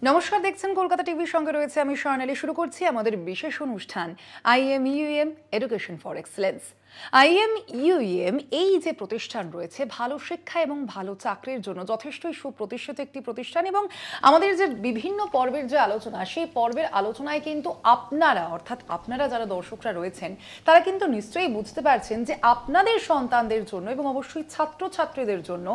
নমস্কার, দেখছেন কলকাতা টিভির সঙ্গে রয়েছে আমি স্বর্ণালী। শুরু করছি আমাদের বিশেষ অনুষ্ঠান IMUEM education for excellence. IMUEM এই যে প্রতিষ্ঠান রয়েছে ভালো শিক্ষা এবং ভালো চাকরির জন্য যথেষ্টই সুপ্রতিষ্ঠিত একটি প্রতিষ্ঠান, এবং আমাদের যে বিভিন্ন পর্বের যে আলোচনা, সেই পর্বের আলোচনায় কিন্তু আপনারা অর্থাৎ আপনারা যারা দর্শকরা রয়েছেন তারা কিন্তু নিশ্চয়ই বুঝতে পারছেন যে আপনাদের সন্তানদের জন্য এবং অবশ্যই ছাত্রছাত্রীদের জন্য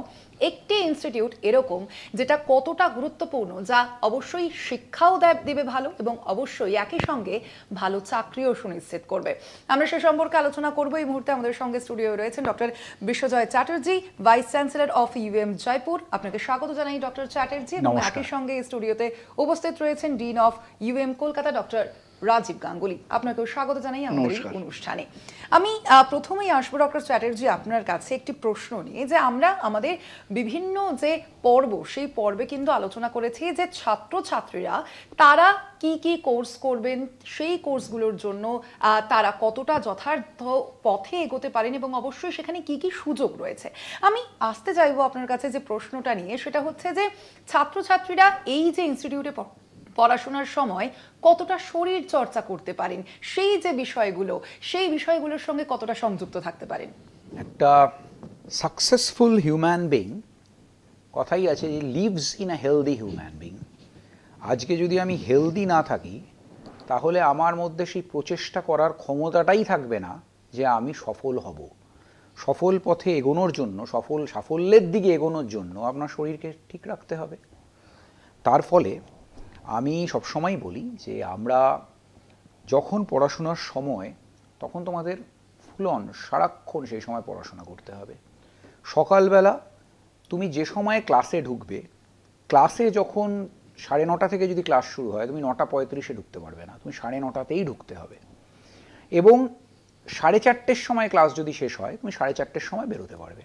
একটি ইনস্টিটিউট এরকম যেটা কতটা গুরুত্বপূর্ণ, যা অবশ্যই শিক্ষাও দেবে ভালো এবং অবশ্যই একই সঙ্গে ভালো চাকরিও সুনিশ্চিত করবে। আমরা সে সম্পর্কে আলোচনা করব। এই মুহূর্তে আমাদের সঙ্গে স্টুডিওয়ে রয়েছেন doctor Biswajoy Chatterjee, vice chancellor of UM Jaipur. আপনাকে স্বাগত জানাই ডক্টর চ্যাটার্জি। এবং একই সঙ্গে স্টুডিওতে উপস্থিত রয়েছেন dean of UM Kolkata doctor Rajiv Ganguly. আপনাকেও স্বাগত জানাই আমাদের এই অনুষ্ঠানে। আমি প্রথমেই আসবো ডক্টর চ্যাটার্জি আপনার কাছে একটি প্রশ্ন নিয়ে, যে আমরা আমাদের বিভিন্ন যে পর্ব, সেই পর্বে কিন্তু আলোচনা করেছি যে ছাত্রছাত্রীরা তারা কি কি কোর্স করবেন, সেই কোর্সগুলোর জন্য তারা কতটা যথার্থ পথে এগোতে পারেন এবং অবশ্যই সেখানে কি কি সুযোগ রয়েছে। আমি আসতে চাইবো আপনার কাছে যে প্রশ্নটা নিয়ে, সেটা হচ্ছে যে ছাত্রছাত্রীরা এই যে ইনস্টিটিউটে পড়াশোনার সময় কতটা শরীর চর্চা করতে পারেন, সেই যে বিষয়গুলো, সেই বিষয়গুলোর সঙ্গে কতটা সংযুক্ত থাকতে পারেন। একটা সাকসেসফুল হিউম্যান বিং, কথাই আছে যে lives in a healthy human being. আজকে যদি আমি হেলদি না থাকি তাহলে আমার মধ্যে সেই প্রচেষ্টা করার ক্ষমতাটাই থাকবে না যে আমি সফল হব। সফল পথে এগোনোর জন্য, সাফল্যের দিকে এগোনোর জন্য আপনার শরীরকে ঠিক রাখতে হবে। তার ফলে আমি সবসময় বলি যে আমরা যখন পড়াশোনার সময়, তখন তোমাদের ফুল অন সারাক্ষণ সেই সময় পড়াশোনা করতে হবে। সকালবেলা তুমি যে সময়ে ক্লাসে ঢুকবে, ক্লাসে যখন 9:30 থেকে যদি ক্লাস শুরু হয়, তুমি 9:35 ঢুকতে পারবে না, তুমি 9:30তেই ঢুকতে হবে। এবং 4:30 সময় ক্লাস যদি শেষ হয়, তুমি 4:30 সময় বেরোতে পারবে।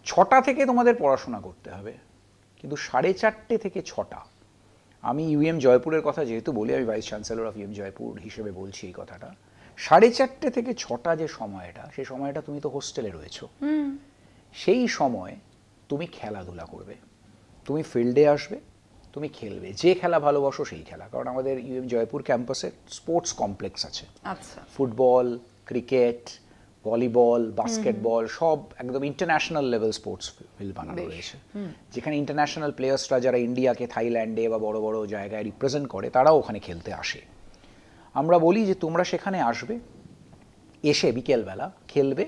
6টা থেকে তোমাদের পড়াশোনা করতে হবে, কিন্তু 4:30 থেকে 6টা। আমি UM জয়পুরের কথা যেহেতু বলি, আমি vice chancellor of UM Jaipur হিসেবে বলছি এই কথাটা। 4:30 থেকে 6টা যে সময়টা, সেই সময়টা তুমি তো হোস্টেলে রয়েছো। সেই সময় তুমি খেলাধুলা করবে, তুমি ফিল্ডে আসবে, তুমি খেলবে, যে খেলা ভালোবাসো সেই খেলা। কারণ আমাদের UM জয়পুর ক্যাম্পাসে স্পোর্টস কমপ্লেক্স আছে। আচ্ছা। ফুটবল, ক্রিকেট, ভলিবল, বাস্কেটবল, সব একদম ইন্টারন্যাশনাল লেভেল স্পোর্টস ফিল্ড বানানো রয়েছে, যেখানে ইন্টারন্যাশনাল প্লেয়ার্সরা যারা ইন্ডিয়াকে থাইল্যান্ডে বা বড় বড় জায়গায় রিপ্রেজেন্ট করে, তারাও ওখানে খেলতে আসে। আমরা বলি যে তোমরা সেখানে আসবে, এসে বিকেলবেলা খেলবে,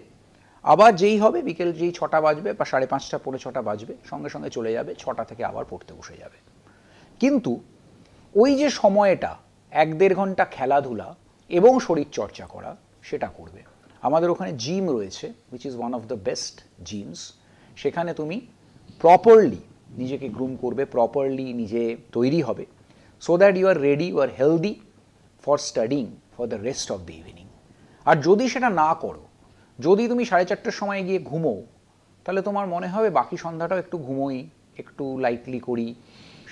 আবার যেই হবে বিকেল যেই 6টা বাজবে বা 5:30 পৌনে 6টা বাজবে, সঙ্গে সঙ্গে চলে যাবে, 6টা থেকে আবার পড়তে বসে যাবে। কিন্তু ওই যে সময়টা 1-1.5 ঘন্টা খেলাধুলা এবং শরীর চর্চা করা, সেটা করবে। আমাদের ওখানে জিম রয়েছে, which is one of the best gems. সেখানে তুমি প্রপারলি নিজেকে গ্রুম করবে, প্রপারলি নিজে তৈরি হবে, so that you are ready, you are healthy for studying for the rest of the evening. আর যদি সেটা না করো, যদি তুমি 4:30 সময় গিয়ে ঘুমোও, তাহলে তোমার মনে হবে বাকি সন্ধ্যাটাও একটু ঘুমোই, একটু লাইটলি করি,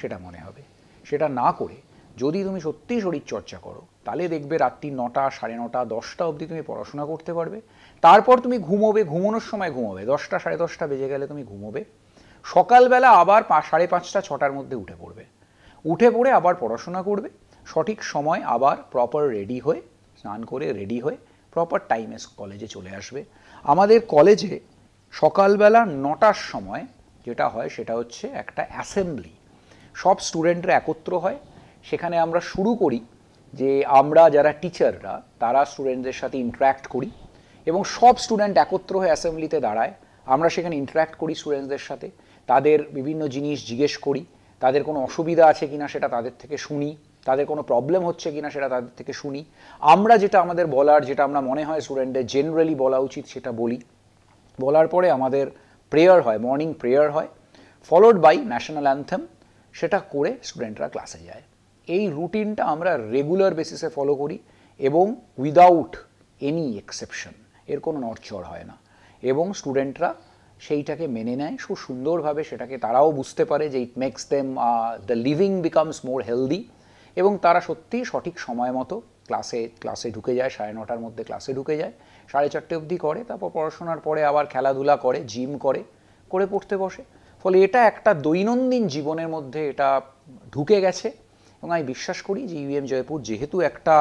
সেটা মনে হবে। সেটা না করে যদি তুমি সত্যিই শরীরচর্চা করো, তাহলে দেখবে রাত্রি 9টা, 9:30, 10টা অবধি তুমি পড়াশোনা করতে পারবে। তারপর তুমি ঘুমোবে, ঘুমানোর সময় ঘুমোবে, 10টা 10:30 বেজে গেলে তুমি ঘুমোবে। সকালবেলা আবার 5:30, 6টার মধ্যে উঠে পড়বে, উঠে পড়ে আবার পড়াশোনা করবে, সঠিক সময় আবার প্রপার রেডি হয়ে, স্নান করে রেডি হয়ে প্রপার টাইমে কলেজে চলে আসবে। আমাদের কলেজে সকালবেলা 9টার সময় যেটা হয় সেটা হচ্ছে একটা অ্যাসেম্বলি। সব স্টুডেন্টরা একত্র হয়, সেখানে আমরা শুরু করি যে আমরা যারা টিচাররা তারা স্টুডেন্টদের সাথে ইন্টারাক্ট করি, এবং সব স্টুডেন্ট একত্র হয়ে অ্যাসেম্বলিতে দাঁড়ায়। আমরা সেখানে ইন্টারাক্ট করি স্টুডেন্টসদের সাথে, তাদের বিভিন্ন জিনিস জিজ্ঞেস করি, তাদের কোনো অসুবিধা আছে কিনা সেটা তাদের থেকে শুনি, তাদের কোনো প্রবলেম হচ্ছে কিনা সেটা তাদের থেকে শুনি। আমরা যেটা আমাদের বলার, যেটা আমরা মনে হয় স্টুডেন্টদের জেনারেলি বলা উচিত, সেটা বলি। বলার পরে আমাদের প্রেয়ার হয়, মর্নিং প্রেয়ার হয়, ফলোড বাই ন্যাশনাল অ্যান্থেম। সেটা করে স্টুডেন্টরা ক্লাসে যায়। এই রুটিনটা আমরা রেগুলার বেসিসে ফলো করি, এবং উইদাউট এনি এক্সেপশন, এর কোনো নড়চড় হয় না, এবং স্টুডেন্টরা সেইটাকে মেনে নেয় খুব সুন্দরভাবে। সেটাকে তারাও বুঝতে পারে যে it makes them the living becomes more healthy, এবং তারা সত্যিই সঠিক সময় মতো ক্লাসে ঢুকে যায়। 9:30টার মধ্যে ক্লাসে ঢুকে যায়, 4:30 অবধি করে, তারপর পড়াশোনার পরে আবার খেলাধুলা করে, জিম করে পড়তে বসে। ফলে এটা একটা দৈনন্দিন জীবনের মধ্যে এটা ঢুকে গেছে। এবং আমি বিশ্বাস করি যে ইউএম জয়পুর যেহেতু একটা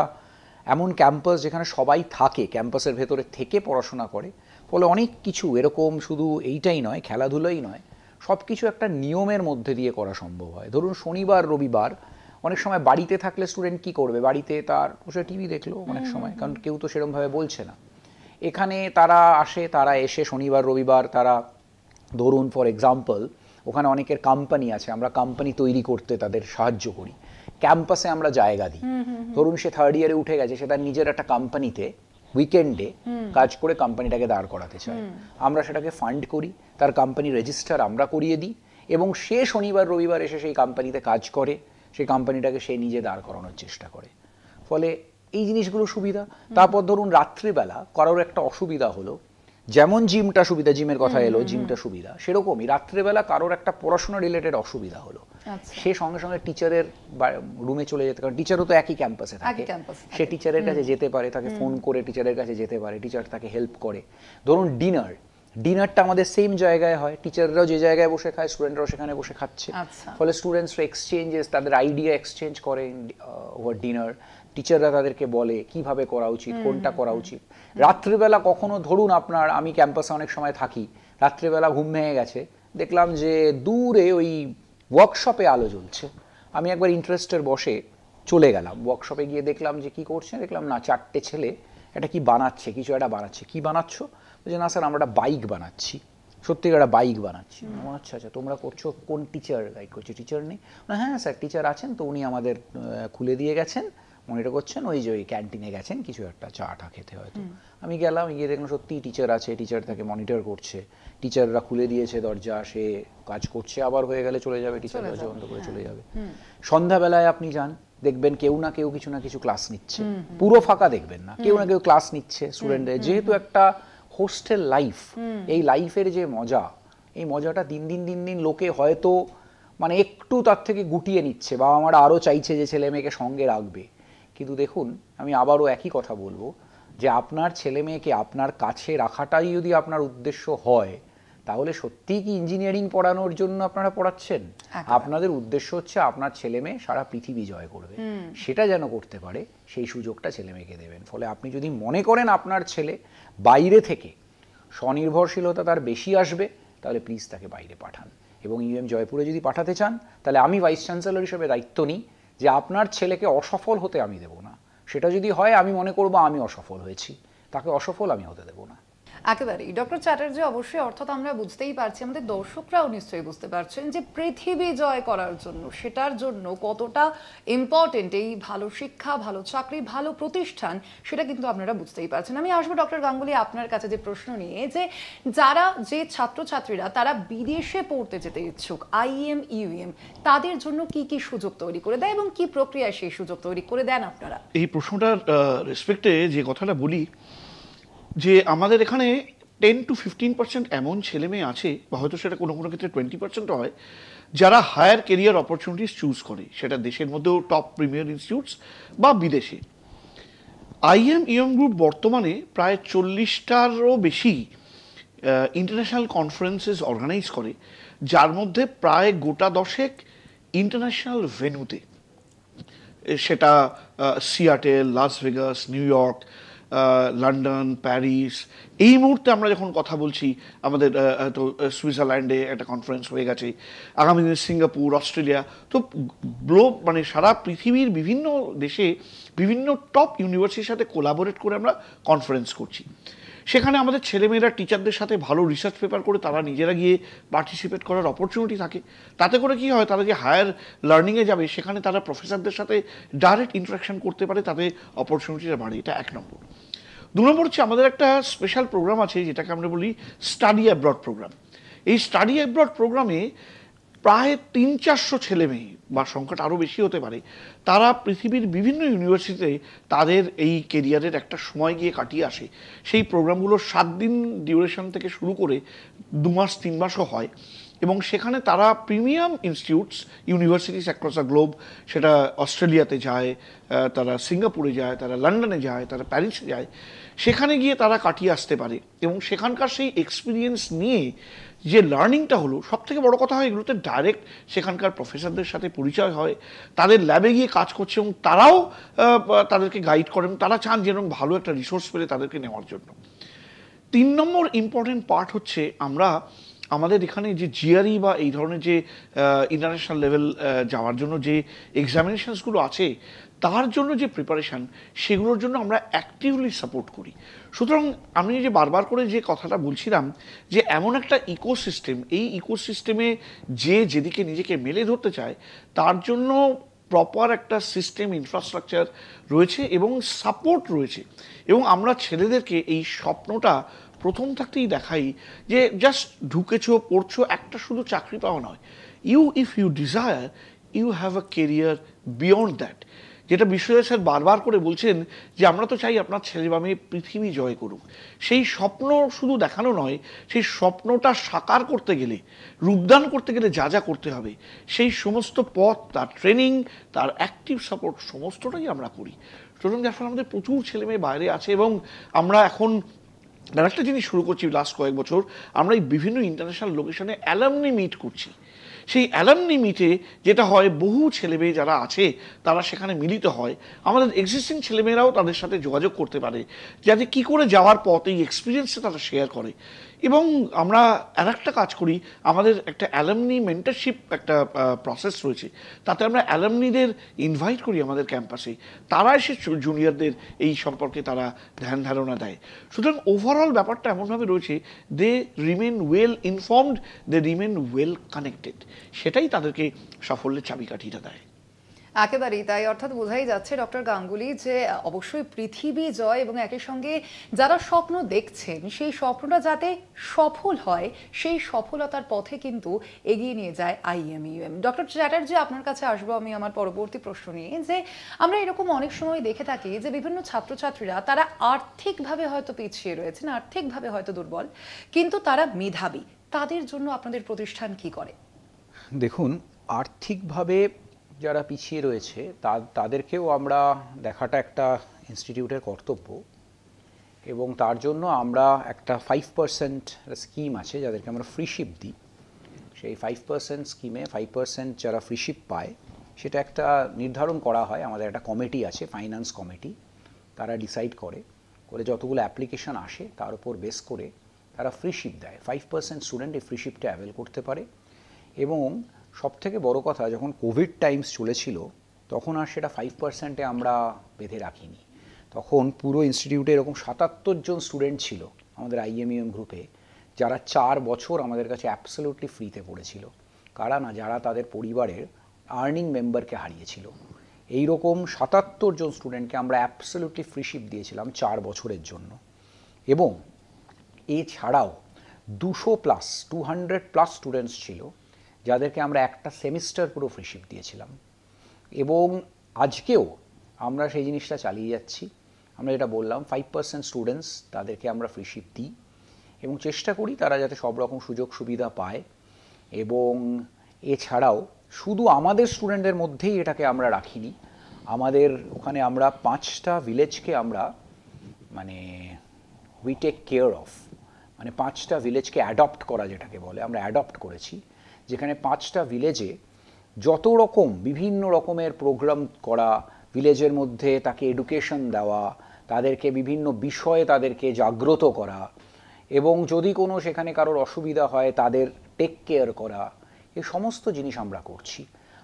এমন ক্যাম্পাস যেখানে সবাই থাকে, ক্যাম্পাসের ভেতরে থেকে পড়াশোনা করে, ফলে অনেক কিছু এরকম শুধু এইটাই নয়, খেলাধুলোই নয়, সব কিছু একটা নিয়মের মধ্যে দিয়ে করা সম্ভব হয়। ধরুন শনিবার রবিবার অনেক সময় বাড়িতে থাকলে স্টুডেন্ট কি করবে, বাড়িতে তার বসে টিভি দেখলো অনেক সময়, কারণ কেউ তো সেরকমভাবে বলছে না। এখানে তারা আসে, তারা এসে শনিবার রবিবার তারা ধরুন ফর এক্সাম্পল ওখানে অনেকের কোম্পানি আছে, আমরা কোম্পানি তৈরি করতে তাদের সাহায্য করি, ক্যাম্পাসে আমরা জায়গা দিই। ধরুন সে 3rd ইয়ারে উঠে গেছে, সে তার নিজের একটা কোম্পানিতে উইকেন্ডে কাজ করে কোম্পানিটাকে দাঁড় করাতে চায়, আমরা সেটাকে ফান্ড করি, তার কোম্পানি রেজিস্টার আমরা করিয়ে দিই, এবং সে শনিবার রবিবার এসে সেই কোম্পানিতে কাজ করে, সেই কোম্পানিটাকে সে নিজে দাঁড় করানোর চেষ্টা করে। ফলে এই জিনিসগুলো সুবিধা। তারপর ধরুন রাত্রিবেলা কারোর একটা অসুবিধা হলো, যেমন জিমটা সুবিধা, জিমের কথা এলো, জিমটা সুবিধা, সেরকমই রাত্রিবেলা কারোর একটা পড়াশোনা রিলেটেড অসুবিধা হলো, সে সঙ্গে সঙ্গে টিচারের রুমে চলে যেতে, কারণ টিচারও তো একই ক্যাম্পাসে থাকে, সে টিচারের কাছে যেতে পারে, তাকে ফোন করে টিচারের কাছে যেতে পারে, টিচার তাকে হেল্প করে। ধরুন ডিনারটা আমাদের সেম জায়গায় হয়, টিচাররাও যে জায়গায় বসে খায় স্টুডেন্টরাও সেখানে বসে খাচ্ছে, ফলে স্টুডেন্টসরা এক্সচেঞ্জেস, তাদের আইডিয়া এক্সচেঞ্জ করে ওভার ডিনার, টিচাররা তাদেরকে বলে কিভাবে করা উচিত, কোনটা করা উচিত। রাত্রিবেলা কখনো ধরুন আপনার, আমি ক্যাম্পাসে অনেক সময় থাকি, রাত্রিবেলা ঘুম ভেঙে গেছে, দেখলাম যে দূরে ওই ওয়ার্কশপে আলো জ্বলছে, আমি একবার ইন্টারেস্টের বসে চলে গেলাম, ওয়ার্কশপে গিয়ে দেখলাম যে কি করছে, দেখলাম না 4টে ছেলে এটা কি বানাচ্ছে, কিছু একটা বানাচ্ছে। কি বানাচ্ছ? বলছে না স্যার আমরা একটা বাইক বানাচ্ছি। সত্যিকার একটা বাইক বানাচ্ছি। আচ্ছা আচ্ছা, তোমরা করছো, কোন টিচার গাইড করছে? টিচার নেই? হ্যাঁ স্যার টিচার আছেন তো, উনি আমাদের খুলে দিয়ে গেছেন, মনিটর করছেন, ওই যে ওই ক্যান্টিনে গেছেন কিছু একটা চাটা খেতে হয়তো। আমি গেলাম, গিয়ে দেখলাম সত্যিই টিচার আছে, টিচার তাকে মনিটর করছে, টিচাররা খুলে দিয়েছে দরজা, সে কাজ করছে, আবার হয়ে গেলে চলে যাবে, টিচার দরজা বন্ধ করে চলে যাবে। সন্ধ্যাবেলায় আপনি যান, দেখবেন কেউ না কেউ কিছু না কিছু ক্লাস নিচ্ছে, পুরো ফাঁকা দেখবেন না, কেউ না কেউ ক্লাস নিচ্ছে স্টুডেন্টদের। যেহেতু একটা হোস্টেল লাইফ, এই লাইফের যে মজা, এই মজাটা দিন দিন লোকে হয়তো মানে একটু তার থেকে গুটিয়ে নিচ্ছে, বাবা মারা আরও চাইছে যে ছেলে মেয়েকে সঙ্গে রাখবে। কিন্তু দেখুন, আমি আবারও একই কথা বলবো যে আপনার ছেলে মেয়েকে আপনার কাছে রাখাটাই যদি আপনার উদ্দেশ্য হয়, তাহলে সত্যিই কি ইঞ্জিনিয়ারিং পড়ানোর জন্য আপনারা পড়াচ্ছেন? আপনাদের উদ্দেশ্য হচ্ছে আপনার ছেলে মেয়ে সারা পৃথিবী জয় করবে, সেটা যেন করতে পারে সেই সুযোগটা ছেলে মেয়েকে দেবেন। ফলে আপনি যদি মনে করেন আপনার ছেলে বাইরে থেকে স্বনির্ভরশীলতা তার বেশি আসবে, তাহলে প্লিজ তাকে বাইরে পাঠান। এবং ইউএম জয়পুরে যদি পাঠাতে চান, তাহলে আমি ভাইস চ্যান্সেলর হিসেবে দায়িত্ব নিই যে আপনার ছেলেকে অসফল হতে আমি দেব না। সেটা যদি হয়, আমি মনে করবো আমি অসফল হয়েছি, তাকে অসফল আমি হতে দেব না। একেবারেই ডক্টর চ্যাটার্জি, অবশ্যই অর্থাৎ আমরা বুঝতেই পারছি, আমাদের দর্শকরাও নিশ্চয়ই বুঝতে পারছেন যে পৃথিবী জয় করার জন্য, সেটার জন্য কতটা ইম্পর্টেন্ট এই ভালো শিক্ষা, ভালো চাকরি, ভালো প্রতিষ্ঠান, সেটা কিন্তু আপনারা বুঝতেই পারছেন। আমি আসবো ডক্টর গাঙ্গুলি আপনার কাছে যে প্রশ্ন নিয়ে, যে ছাত্রছাত্রীরা তারা বিদেশে পড়তে যেতে ইচ্ছুক, আইএম ইউএম তাদের জন্য কি কি সুযোগ তৈরি করে দেয় এবং কি প্রক্রিয়ায় সেই সুযোগ তৈরি করে দেন আপনারা? এই প্রশ্নটার রেসপেক্টে যে কথাটা বলি, যে আমাদের এখানে 10 to 15% এমন ছেলে মেয়ে আছে, বা হয়তো সেটা কোনো কোনো ক্ষেত্রে 20% হয়, যারা হায়ার কেরিয়ার অপরচুনিটিস চুজ করে, সেটা দেশের মধ্যেও টপ প্রিমিয়ার ইনস্টিটিউটস বা বিদেশে। আইএম ইউএম গ্রুপ বর্তমানে প্রায় 40টারও বেশি ইন্টারন্যাশনাল কনফারেন্সেস অর্গানাইজ করে, যার মধ্যে প্রায় গোটা 10 ইন্টারন্যাশনাল ভেন্যুতে, সেটা Seattle, Las Vegas, New York, London, Paris. এই মুহূর্তে আমরা যখন কথা বলছি, আমাদের তো সুইজারল্যান্ডে একটা কনফারেন্স হয়ে গেছে, আগামী দিনে সিঙ্গাপুর, অস্ট্রেলিয়া, তো গ্লোব মানে সারা পৃথিবীর বিভিন্ন দেশে বিভিন্ন টপ ইউনিভার্সিটির সাথে কোলাবোরেট করে আমরা কনফারেন্স করছি। সেখানে আমাদের ছেলেমেয়েরা টিচারদের সাথে ভালো রিসার্চ পেপার করে তারা নিজেরা গিয়ে পার্টিসিপেট করার অপরচুনিটি থাকে। তাতে করে কি হয়, তারা যে হায়ার লার্নিংয়ে যাবে সেখানে তারা প্রফেসরদের সাথে ডাইরেক্ট ইন্টারাকশন করতে পারে, তাতে অপরচুনিটিটা বাড়ে। এটা 1 নম্বর। 2 নম্বর হচ্ছে আমাদের একটা স্পেশাল প্রোগ্রাম আছে, যেটাকে আমরা বলি স্টাডি অ্যাব্রড প্রোগ্রাম। এই স্টাডি অ্যাব্রড প্রোগ্রামে প্রায় 300-400 ছেলে মেয়ে, বা সংখ্যাটা আরও বেশি হতে পারে, তারা পৃথিবীর বিভিন্ন ইউনিভার্সিটিতে তাদের এই কেরিয়ারের একটা সময় গিয়ে কাটিয়ে আসে। সেই প্রোগ্রামগুলো 7 দিন ডিউরেশন থেকে শুরু করে 2 মাস 3 মাসও হয়। এবং সেখানে তারা premium institutes universities across the globe, সেটা অস্ট্রেলিয়াতে যায়, তারা সিঙ্গাপুরে যায়, তারা লন্ডনে যায়, তারা প্যারিসে যায়, সেখানে গিয়ে তারা কাটিয়ে আসতে পারে এবং সেখানকার সেই এক্সপিরিয়েন্স নিয়ে যে লার্নিংটা হলো, সব থেকে বড় কথা হয় এগুলোতে ডাইরেক্ট সেখানকার প্রফেসরদের সাথে পরিচয় হয়, তাদের ল্যাবে গিয়ে কাজ করছে এবং তারাও তাদেরকে গাইড করেন, তারা চান যেরকম ভালো একটা রিসোর্স পেলে তাদেরকে নেওয়ার জন্য। 3 নম্বর ইম্পর্টেন্ট পার্ট হচ্ছে আমরা আমাদের এখানে যে জিআরই বা এই ধরনের যে ইন্টারন্যাশনাল লেভেল যাওয়ার জন্য যে এক্সামিনেশনসগুলো আছে, তার জন্য যে প্রিপারেশান, সেগুলোর জন্য আমরা অ্যাক্টিভলি সাপোর্ট করি। সুতরাং আমি যে বারবার করে যে কথাটা বলছিলাম যে এমন একটা ইকোসিস্টেম, এই ইকোসিস্টেমে যে যেদিকে নিজেকে মেলে ধরতে চায় তার জন্য প্রপার একটা সিস্টেম ইনফ্রাস্ট্রাকচার রয়েছে এবং সাপোর্ট রয়েছে। এবং আমরা ছেলেদেরকে এই স্বপ্নটা প্রথম থাকতেই দেখাই যে জাস্ট ঢুকেছো, পড়ছো, একটা শুধু চাকরি পাওয়া নয়, if you desire you have a career beyond that. যেটা বিশ্বজিৎ স্যার বারবার করে বলছেন যে আমরা তো চাই আপনার ছেলে বা মেয়ে পৃথিবী জয় করুক। সেই স্বপ্ন শুধু দেখানো নয়, সেই স্বপ্নটা সাকার করতে গেলে, রূপদান করতে গেলে যা যা করতে হবে, সেই সমস্ত পথ, তার ট্রেনিং, তার অ্যাক্টিভ সাপোর্ট সমস্তটাই আমরা করি। সুতরাং যার ফলে আমাদের প্রচুর ছেলে মেয়ে বাইরে আছে এবং আমরা এখন আর একটা জিনিস শুরু করছি লাস্ট কয়েক বছর, আমরা এই বিভিন্ন ইন্টারন্যাশনাল লোকেশনে অ্যালামনি মিট করছি। সেই অ্যালামনি মিটে যেটা হয়, বহু ছেলেমেয়ে যারা আছে তারা সেখানে মিলিত হয়, আমাদের এক্সিস্টিং ছেলেমেয়েরাও তাদের সাথে যোগাযোগ করতে পারে যাতে কী করে যাওয়ার পথ এই এক্সপিরিয়েন্সটা তারা শেয়ার করে। এবং আমরা আর একটা কাজ করি, আমাদের একটা অ্যালামনি মেন্টরশিপ একটা প্রসেস রয়েছে, তাতে আমরা অ্যালামনিদের ইনভাইট করি আমাদের ক্যাম্পাসে, তারা এসে জুনিয়রদের এই সম্পর্কে তারা ধ্যান ধারণা দেয়। সুতরাং ওভারঅল ব্যাপারটা এমনভাবে রয়েছে, দে রিমেন ওয়েল ইনফর্মড, দে রিমেন ওয়েল কানেক্টেড, সেটাই তাদেরকে সাফল্যের চাবিকাঠিটা দেয়। একেবারেই তাই, অর্থাৎ বোঝাই যাচ্ছে ডক্টর গাঙ্গুলি যে অবশ্যই পৃথিবী জয় এবং একই সঙ্গে যারা স্বপ্ন দেখছেন সেই স্বপ্নটা যাতে সফল হয়, সেই সফলতার পথে কিন্তু এগিয়ে নিয়ে যায় IMUM। ডক্টর চ্যাটার্জি, আপনার কাছে আসবো আমি আমার পরবর্তী প্রশ্ন নিয়ে, যে আমরা এরকম অনেক সময় দেখে থাকি যে বিভিন্ন ছাত্রছাত্রীরা তারা আর্থিকভাবে হয়তো পিছিয়ে রয়েছেন, আর্থিকভাবে হয়তো দুর্বল, কিন্তু তারা মেধাবী। তাদের জন্য আপনাদের প্রতিষ্ঠান কি করে? দেখুন, আর্থিকভাবে যারা পিছিয়ে রয়েছে তাদেরকেও আমরা দেখাটা একটা ইনস্টিটিউটের কর্তব্য, এবং তার জন্য আমরা একটা 5% স্কিম আছে যাদেরকে আমরা ফ্রিশিপ দিই। সেই 5% স্কিমে 5% যারা ফ্রিশিপ পায় সেটা একটা নির্ধারণ করা হয়, আমাদের একটা কমিটি আছে, ফাইন্যান্স কমিটি, তারা ডিসাইড করে যতগুলো অ্যাপ্লিকেশন আসে তার উপর বেস করে তারা ফ্রিশিপ দেয়। 5% স্টুডেন্ট এই ফ্রিশিপটা অ্যাভেল করতে পারে। এবং সবথেকে বড় কথা, যখন কোভিড টাইমস চলেছিল তখন আর সেটা 5%-এ আমরা বেঁধে রাখিনি। তখন পুরো ইনস্টিটিউটে এরকম 77 জন স্টুডেন্ট ছিল আমাদের IMUM গ্রুপে, যারা 4 বছর আমাদের কাছে অ্যাবসলিউটলি ফ্রিতে পড়েছিল। কারা না, যারা তাদের পরিবারের আর্নিং মেম্বারকে হারিয়েছিল। এইরকম 77 জন স্টুডেন্টকে আমরা অ্যাবসলিউটলি ফ্রিশিপ দিয়েছিলাম 4 বছরের জন্য। এবং এছাড়াও 200+ স্টুডেন্টস ছিল যাদেরকে আমরা একটা সেমিস্টার পুরো ফ্রিশিপ দিয়েছিলাম। এবং আজকেও আমরা সেই জিনিসটা চালিয়ে যাচ্ছি। আমরা যেটা বললাম, 5% স্টুডেন্টস তাদেরকে আমরা ফ্রিশিপ দিই এবং চেষ্টা করি তারা যাতে সব রকম সুযোগ সুবিধা পায়। এবং এছাড়াও শুধু আমাদের স্টুডেন্টদের মধ্যেই এটাকে আমরা রাখিনি, আমাদের ওখানে আমরা 5টা ভিলেজকে আমরা উই টেক কেয়ার অফ, 5টা ভিলেজকে অ্যাডপ্ট করা যেটাকে বলে, আমরা অ্যাডপ্ট করেছি, যেখানে 5টা ভিলেজে যত রকম বিভিন্ন রকমের প্রোগ্রাম করা, ভিলেজের মধ্যে তাকে এডুকেশন দেওয়া, তাদেরকে বিভিন্ন বিষয়ে তাদেরকে জাগ্রত করা, এবং যদি কোনো সেখানে কারোর অসুবিধা হয় তাদের টেক কেয়ার করা, এই সমস্ত জিনিস আমরা করছি।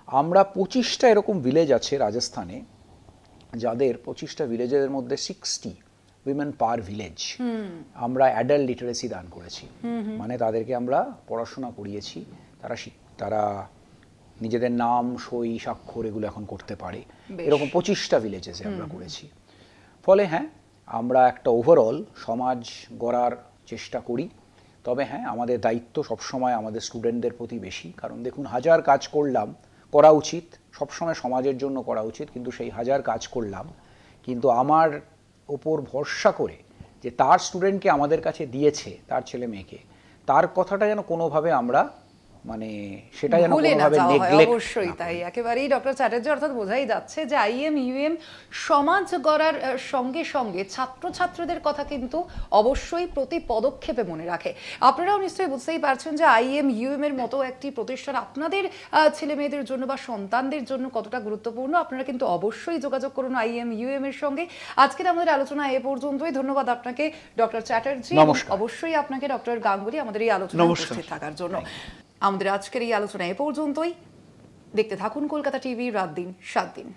আমরা 25টা এরকম ভিলেজ আছে রাজস্থানে, যাদের 25টা ভিলেজের মধ্যে 60 উইমেন পার ভিলেজ আমরা অ্যাডাল্ট লিটারেসি দান করেছি। তাদেরকে আমরা পড়াশোনা করিয়েছি, তারা নিজেদের নাম, সই, স্বাক্ষর এগুলো এখন করতে পারে। এরকম 25টা ভিলেজেসে আমরা করেছি। ফলে হ্যাঁ, আমরা একটা ওভারঅল সমাজ গড়ার চেষ্টা করি। তবে হ্যাঁ, আমাদের দায়িত্ব সবসময় আমাদের স্টুডেন্টদের প্রতি বেশি, কারণ দেখুন, হাজার কাজ করা উচিত, সবসময় সমাজের জন্য করা উচিত, কিন্তু সেই হাজার কাজ করলাম, কিন্তু আমার ওপর ভরসা করে যে তার স্টুডেন্টকে আমাদের কাছে দিয়েছে, তার ছেলে মেয়েকে, তার কথাটা যেন কোনোভাবে আমরা মানে সেটা যেন ভুলে না কোনোভাবে যাওয়া হয়, নেগলেক্ট অবশ্যই তাই। একেবারেই ডক্টর চ্যাটার্জি, অর্থাৎ বোঝাই যাচ্ছে যে আইএম ইউএম সমাজ গড়ার সঙ্গে সঙ্গে ছাত্রছাত্রীদের কথা কিন্তু অবশ্যই প্রতি পদক্ষেপে মনে রাখে। আপনারাও নিশ্চয়ই বুঝতেই পারছেন যে আইএম ইউএম এর মতো একটি প্রতিষ্ঠান আপনাদের ছেলে মেয়েদের জন্য বা সন্তানদের জন্য কতটা গুরুত্বপূর্ণ। আপনারা কিন্তু অবশ্যই যোগাযোগ করুন আইএম ইউএম এর সঙ্গে। আজকের আমাদের আলোচনা এ পর্যন্তই। ধন্যবাদ আপনাকে ডক্টর চ্যাটার্জি, অবশ্যই আপনাকে ডক্টর গাঙ্গুলি আমাদের এই আলোচনায় উপস্থিত থাকার জন্য। আমাদের আজকের এই আলোচনা এ পর্যন্তই। দেখতে থাকুন কলকাতা টিভি, রাত দিন 7 দিন।